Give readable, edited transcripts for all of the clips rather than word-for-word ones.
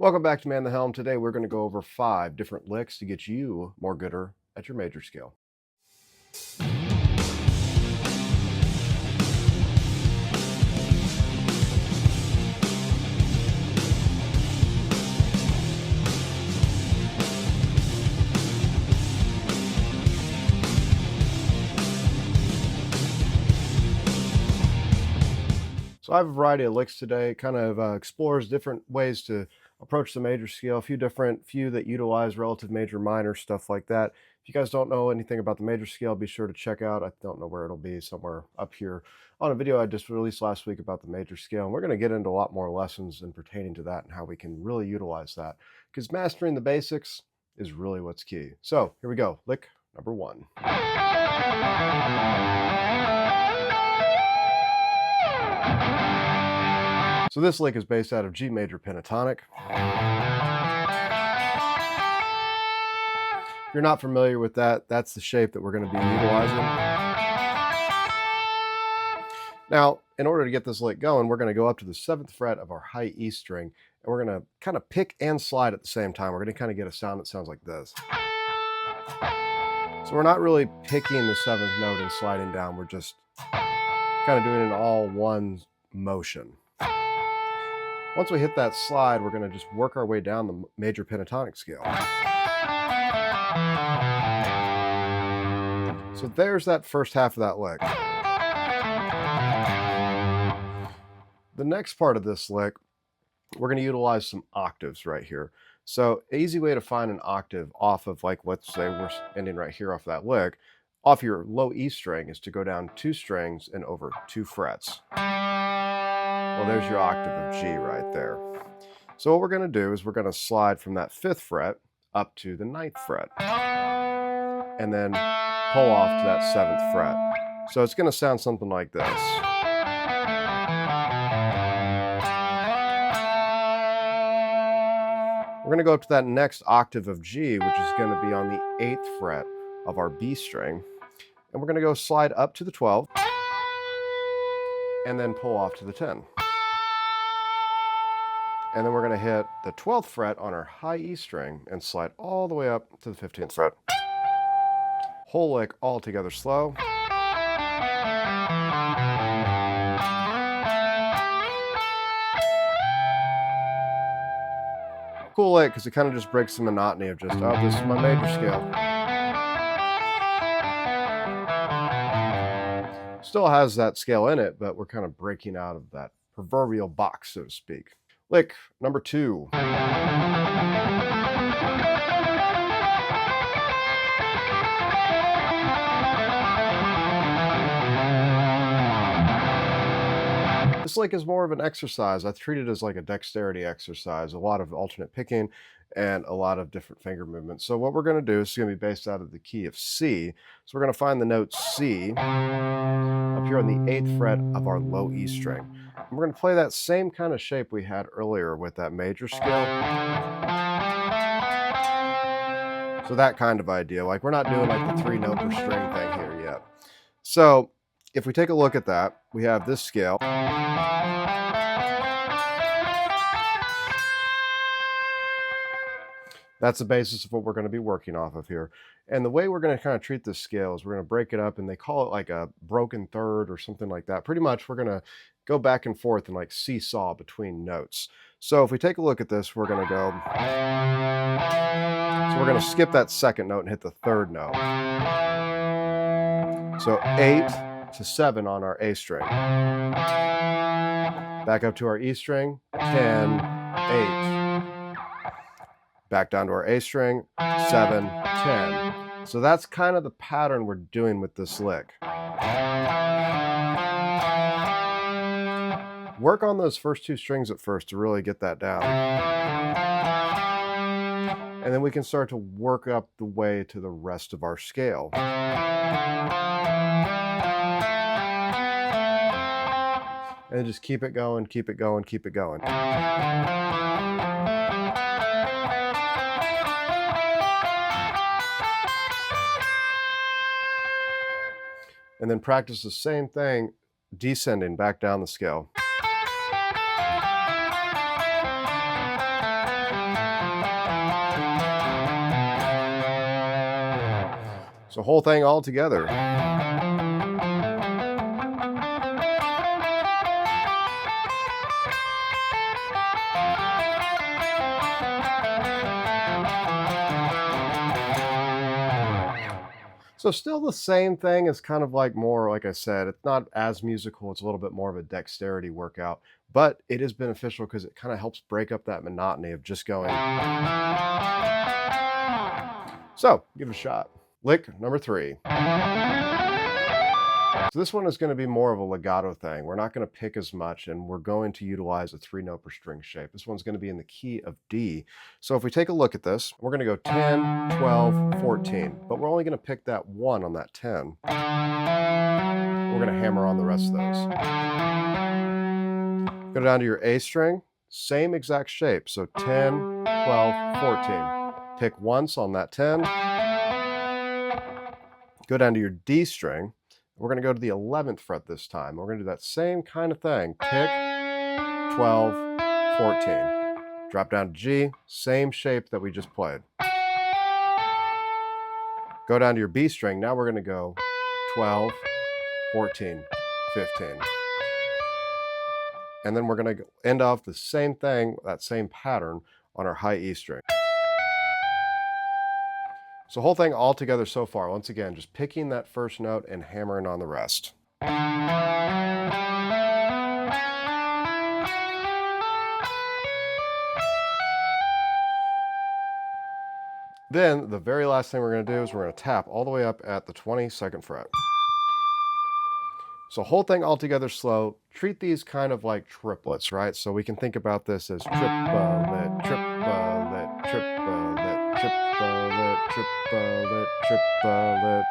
Welcome back to Man the Helm. Today we're going to go over 5 different licks to get you more gooder at your major scale. So I have a variety of licks today, kind of explores different ways to approach the major scale, a few that utilize relative major minor, stuff like that. If you guys don't know anything about the major scale, be sure to check out, I don't know where it'll be, somewhere up here on a video I just released last week about the major scale. And we're going to get into a lot more lessons in pertaining to that and how we can really utilize that, because mastering the basics is really what's key. So here we go. Lick number 1. So this lick is based out of G major pentatonic. If you're not familiar with that, that's the shape that we're going to be utilizing. Now, in order to get this lick going, we're going to go up to the 7th fret of our high E string, and we're going to kind of pick and slide at the same time. We're going to kind of get a sound that sounds like this. So we're not really picking the 7th note and sliding down. We're just kind of doing it in all one motion. Once we hit that slide, we're going to just work our way down the major pentatonic scale. So there's that first half of that lick. The next part of this lick, we're going to utilize some octaves right here. So an easy way to find an octave off of, like, let's say we're ending right here off that lick, off your low E string, is to go down 2 strings and over 2 frets. Well, there's your octave of G right there. So what we're going to do is we're going to slide from that 5th fret up to the 9th fret, and then pull off to that 7th fret. So it's going to sound something like this. We're going to go up to that next octave of G, which is going to be on the 8th fret of our B string, and we're going to go slide up to the 12th, and then pull off to the 10. And then we're going to hit the 12th fret on our high E string and slide all the way up to the 15th fret. Whole lick all together slow. Cool lick, because it kind of just breaks the monotony of just, oh, this is my major scale. Still has that scale in it, but we're kind of breaking out of that proverbial box, so to speak. Lick number 2. This lick is more of an exercise. I treat it as like a dexterity exercise, a lot of alternate picking and a lot of different finger movements. So what we're going to do is going to be based out of the key of C. So we're going to find the note C up here on the 8th fret of our low E string. And we're going to play that same kind of shape we had earlier with that major scale. So that kind of idea, like we're not doing like the 3 note per string thing here yet. So if we take a look at that, we have this scale. That's the basis of what we're going to be working off of here. And the way we're going to kind of treat this scale is we're going to break it up, and they call it like a broken third or something like that. Pretty much we're going to go back and forth and like seesaw between notes. So if we take a look at this, we're going to go, so we're going to skip that 2nd note and hit the 3rd note. So 8 to 7 on our A string. Back up to our E string, 10, 8. Back down to our A string, 7, 10. So that's kind of the pattern we're doing with this lick. Work on those first 2 strings at first to really get that down. And then we can start to work up the way to the rest of our scale. And just keep it going, keep it going, keep it going. And then practice the same thing, descending back down the scale. So whole thing all together. So still the same thing. It's kind of like more, like I said, it's not as musical. It's a little bit more of a dexterity workout, but it is beneficial because it kind of helps break up that monotony of just going. So give it a shot. Lick number 3. So this one is going to be more of a legato thing. We're not going to pick as much, and we're going to utilize a 3-note per string shape. This one's going to be in the key of D. So if we take a look at this, we're going to go 10, 12, 14, but we're only going to pick that 1 on that 10. We're going to hammer on the rest of those. Go down to your A string, same exact shape. So 10, 12, 14. Pick once on that 10. Go down to your D string. We're going to go to the 11th fret this time. We're going to do that same kind of thing. Pick 12, 14. Drop down to G, same shape that we just played. Go down to your B string. Now we're going to go 12, 14, 15. And then we're going to end off the same thing, that same pattern on our high E string. So whole thing all together so far, once again, just picking that first note and hammering on the rest. Then the very last thing we're going to do is we're going to tap all the way up at the 22nd fret. So whole thing all together slow. Treat these kind of like triplets, right? So we can think about this as triplet, triplet, triplet, triplet, triplet, triplet.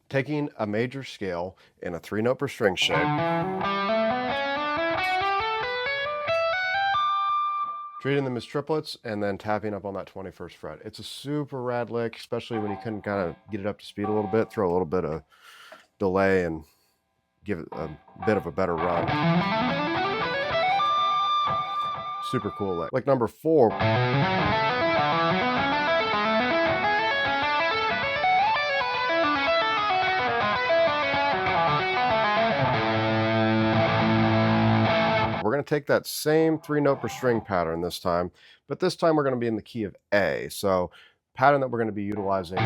Taking a major scale in a 3-note per string shape. Treating them as triplets and then tapping up on that 21st fret. It's a super rad lick, especially when you can kind of get it up to speed a little bit, throw a little bit of delay and give it a bit of a better run. Super cool lick. Lick number 4. We're going to take that same 3-note per string pattern this time, but this time we're going to be in the key of A. So pattern that we're going to be utilizing.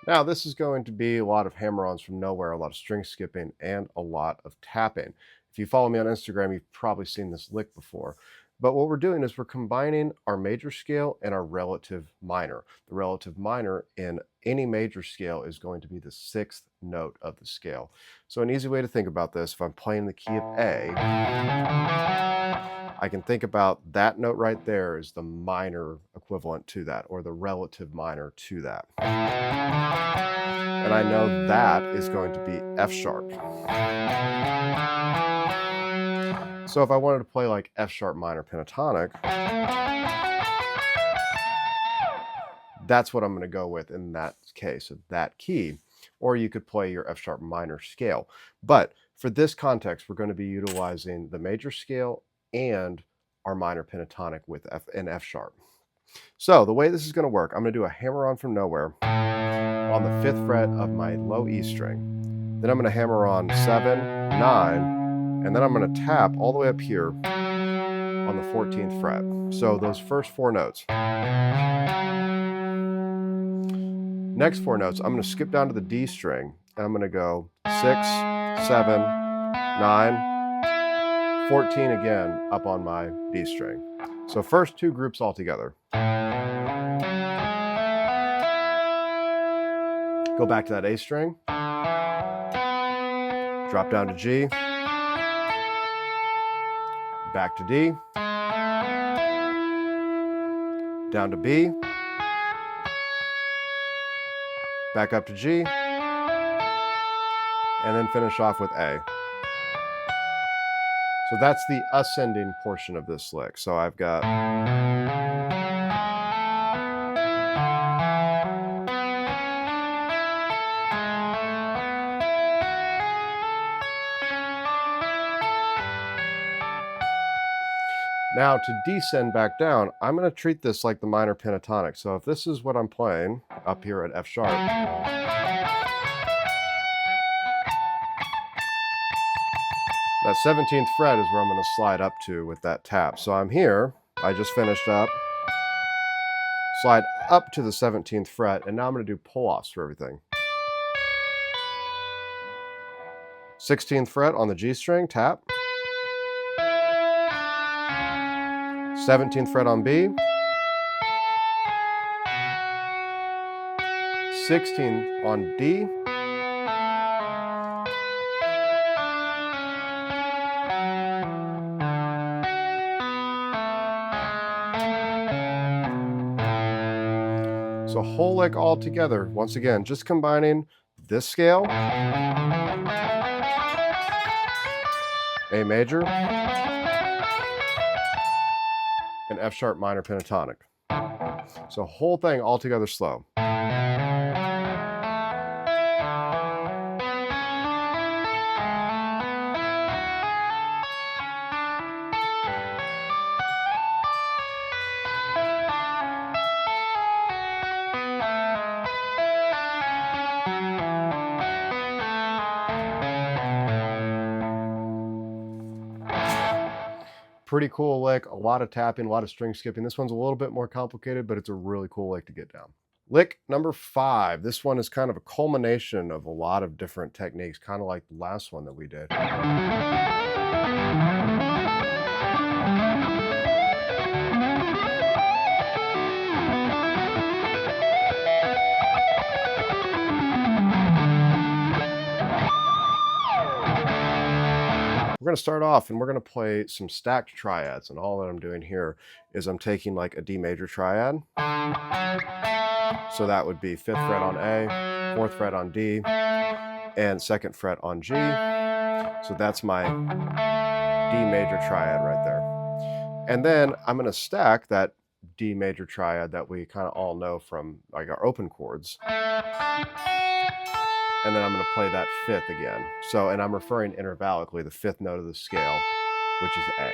Now this is going to be a lot of hammer-ons from nowhere, a lot of string skipping, and a lot of tapping. If you follow me on Instagram, you've probably seen this lick before. But what we're doing is we're combining our major scale and our relative minor. The relative minor in any major scale is going to be the 6th note of the scale. So an easy way to think about this, if I'm playing the key of A, I can think about that note right there as the minor equivalent to that, or the relative minor to that. And I know that is going to be F sharp. So if I wanted to play like F sharp minor pentatonic, that's what I'm going to go with in that case of that key. Or you could play your F sharp minor scale. But for this context, we're going to be utilizing the major scale and our minor pentatonic with an F sharp. So the way this is going to work, I'm going to do a hammer on from nowhere on the 5th fret of my low E string. Then I'm going to hammer on 7, 9, and then I'm going to tap all the way up here on the 14th fret. So those first 4 notes. Next 4 notes, I'm going to skip down to the D string, and I'm going to go 6, 7, 9, 14 again up on my D string. So first 2 groups all together. Go back to that A string, drop down to G, back to D, down to B, back up to G, and then finish off with A. So that's the ascending portion of this lick. So I've got Now to descend back down, I'm going to treat this like the minor pentatonic. So if this is what I'm playing up here at F sharp, that 17th fret is where I'm going to slide up to with that tap. So I'm here, I just finished up, slide up to the 17th fret, and now I'm going to do pull-offs for everything. 16th fret on the G string, tap. 17th fret on B. 16th on D. So whole lick all together. Once again, just combining this scale, A major, and F sharp minor pentatonic. So whole thing all together slow. Pretty cool lick, a lot of tapping, a lot of string skipping. This one's a little bit more complicated, but it's a really cool lick to get down. Lick number 5. This one is kind of a culmination of a lot of different techniques, kind of like the last one that we did. We're going to start off and we're going to play some stacked triads, and all that I'm doing here is I'm taking like a D major triad. So that would be 5th fret on A, 4th fret on D, and 2nd fret on G. So that's my D major triad right there. And then I'm going to stack that D major triad that we kind of all know from like our open chords. And then I'm going to play that 5th again. So, and I'm referring intervallically, the 5th note of the scale, which is A.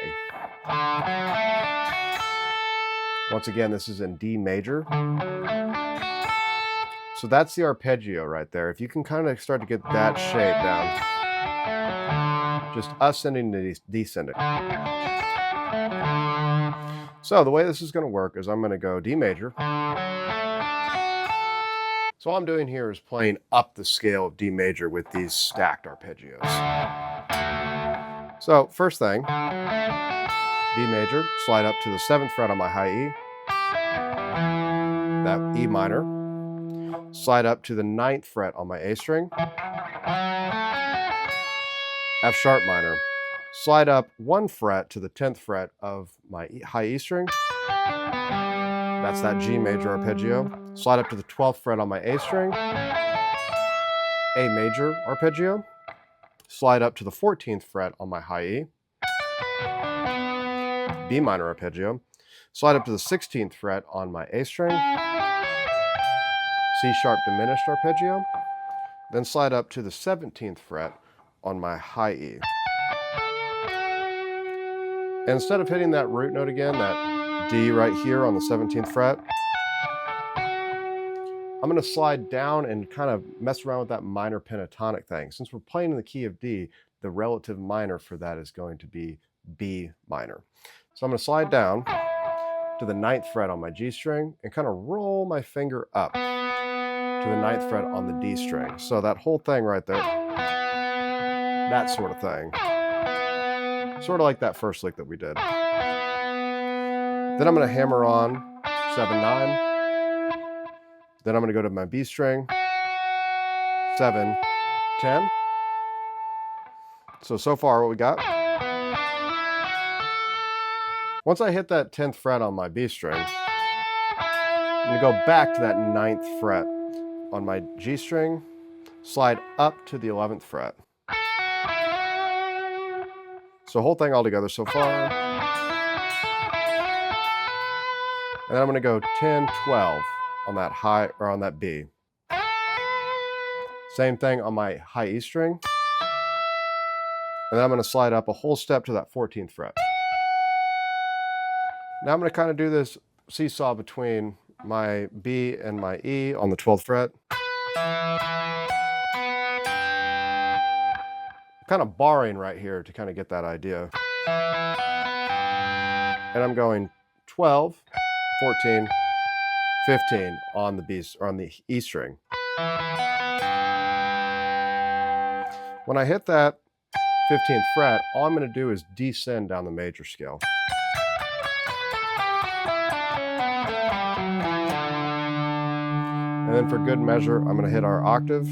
Once again, this is in D major. So that's the arpeggio right there. If you can kind of start to get that shape down, just ascending to descending. So the way this is going to work is I'm going to go D major. So all I'm doing here is playing up the scale of D major with these stacked arpeggios. So first thing, D major, slide up to the 7th fret on my high E, that E minor, slide up to the 9th fret on my A string, F sharp minor, slide up 1 fret to the 10th fret of my high E string, that's that G major arpeggio. Slide up to the 12th fret on my A string, A major arpeggio. Slide up to the 14th fret on my high E, B minor arpeggio. Slide up to the 16th fret on my A string, C sharp diminished arpeggio. Then slide up to the 17th fret on my high E. And instead of hitting that root note again, that D right here on the 17th fret, I'm going to slide down and kind of mess around with that minor pentatonic thing. Since we're playing in the key of D, the relative minor for that is going to be B minor. So I'm going to slide down to the 9th fret on my G string and kind of roll my finger up to the 9th fret on the D string. So that whole thing right there, that sort of thing. Sort of like that first lick that we did. Then I'm going to hammer on 7-9. Then I'm going to go to my B string, 7-10. So far what we got. Once I hit that 10th fret on my B string, I'm going to go back to that 9th fret on my G string, slide up to the 11th fret. So whole thing all together so far. And then I'm going to go 10, 12 on that high, or on that B. Same thing on my high E string. And then I'm going to slide up a whole step to that 14th fret. Now I'm going to kind of do this seesaw between my B and my E on the 12th fret. Kind of barring right here to kind of get that idea. And I'm going 12, 14, 15 on the B or on the E string. When I hit that 15th fret, all I'm going to do is descend down the major scale. And then for good measure, I'm going to hit our octave.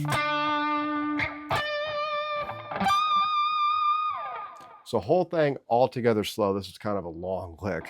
So whole thing all together slow. This is kind of a long lick.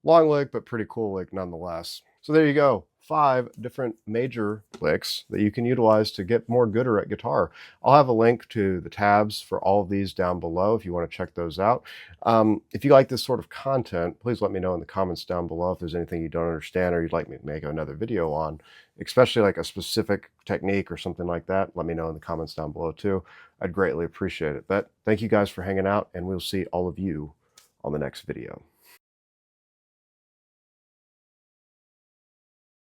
Long lick, but pretty cool lick nonetheless. So there you go. 5 different major licks that you can utilize to get more gooder at guitar. I'll have a link to the tabs for all of these down below if you want to check those out. If you like this sort of content, please let me know in the comments down below if there's anything you don't understand or you'd like me to make another video on, especially like a specific technique or something like that. Let me know in the comments down below too. I'd greatly appreciate it. But thank you guys for hanging out, and we'll see all of you on the next video.